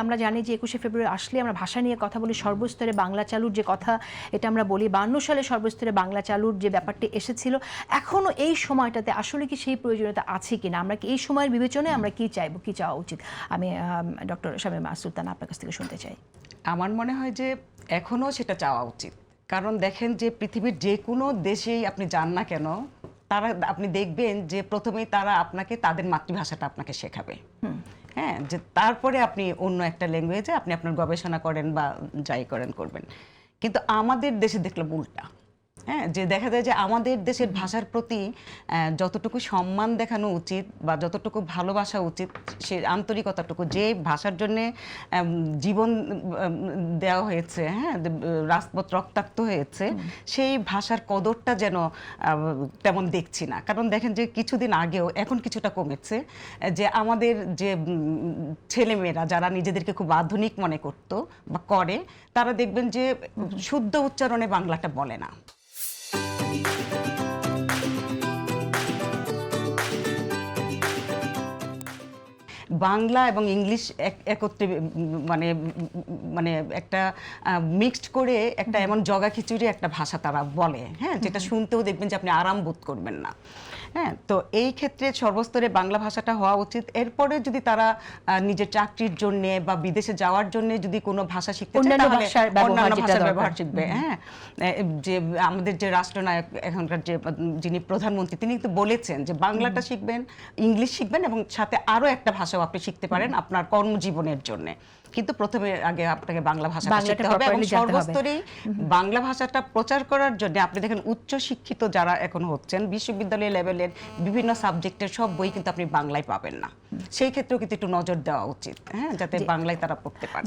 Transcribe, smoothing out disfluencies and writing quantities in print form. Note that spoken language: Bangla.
আমরা জানি যে ২১শে ফেব্রুয়ারি আসলে আমরা ভাষা নিয়ে কথা বলি, সর্বস্তরে বাংলা চালুর যে কথা এটা আমরা বলি। ৫২ সালে সর্বস্তরে বাংলা চালুর যে ব্যাপারটি এসেছিল, এখনো এই সময়টাতে আসলে কি সেই প্রয়োজনীয়তা আছে কিনা, আমরা কি এই সময়ের বিবেচনায় আমরা কি চাইবো, কি চাওয়া উচিত? আমি ডক্টর শামীমা সুলতানা আপনার কাছ থেকে শুনতে চাই। আমার মনে হয় যে এখনো সেটা চাওয়া উচিত, কারণ দেখেন যে পৃথিবীর যে কোনো দেশেই আপনি যান না কেন, তারা আপনি দেখবেন যে প্রথমেই তারা আপনাকে তাদের মাতৃভাষাটা আপনাকে শেখাবে। হ্যাঁ, যে তারপরে আপনি অন্য একটা ল্যাঙ্গুয়েজে আপনি আপনার গবেষণা করেন বা যাই করবেন। কিন্তু আমাদের দেশে দেখলাম উল্টা। হ্যাঁ, যে দেখা যায় যে আমাদের দেশের ভাষার প্রতি যতটুকু সম্মান দেখানো উচিত বা যতটুকু ভালোবাসা উচিত, সে আন্তরিকতাটুকু, যে ভাষার জন্য জীবন দেওয়া হয়েছে, হ্যাঁ, রাজপথ রক্তাক্ত হয়েছে, সেই ভাষার কদরটা যেন তেমন দেখছি না। কারণ দেখেন যে কিছুদিন আগেও, এখন কিছুটা কমেছে, যে আমাদের যে ছেলেমেয়েরা যারা নিজেদেরকে খুব আধুনিক মনে করতো বা করে, তারা দেখবেন যে শুদ্ধ উচ্চারণে বাংলাটা বলে না। বাংলা এবং ইংলিশ একত্রে মানে মানে একটা মিক্সড করে একটা এমন জগা খিচুড়ি একটা ভাষা তারা বলে, হ্যাঁ, যেটা শুনতেও দেখবেন যে আপনি আরাম বোধ করবেন না। হ্যাঁ, তো এই ক্ষেত্রে সর্বস্তরে বাংলা ভাষাটা হওয়া উচিত। এরপরে যদি তারা নিজের চাকরির জন্য বা বিদেশে যাওয়ার জন্য যদি কোনো ভাষা শিখতে চায়, তাহলে অন্যান্য ভাষার ব্যবহার শিখবে। হ্যাঁ, যে আমাদের যে রাষ্ট্রনায়ক এখনকার যে যিনি প্রধানমন্ত্রী, তিনি কিন্তু বলেছেন যে বাংলাটা শিখবেন, ইংলিশ শিখবেন এবং সাথে আরো একটা ভাষাও আপনি শিখতে পারেন আপনার কর্মজীবনের জন্য। কিন্তু প্রথমে আগে আপনাকে বাংলা ভাষাটা শিখতে হবে এবং সর্বস্তরেই বাংলা ভাষাটা প্রচার করার জন্য আপনি দেখেন উচ্চ শিক্ষিত যারা এখন হচ্ছেন, বিশ্ববিদ্যালয় লেভেলের বিভিন্ন সাবজেক্টের সব বই কিন্তু আপনি বাংলায় পাবেন না। সেই ক্ষেত্রেও কিন্তু একটু নজর দেওয়া উচিত, হ্যাঁ, যাতে বাংলায় তারা পড়তে পারে।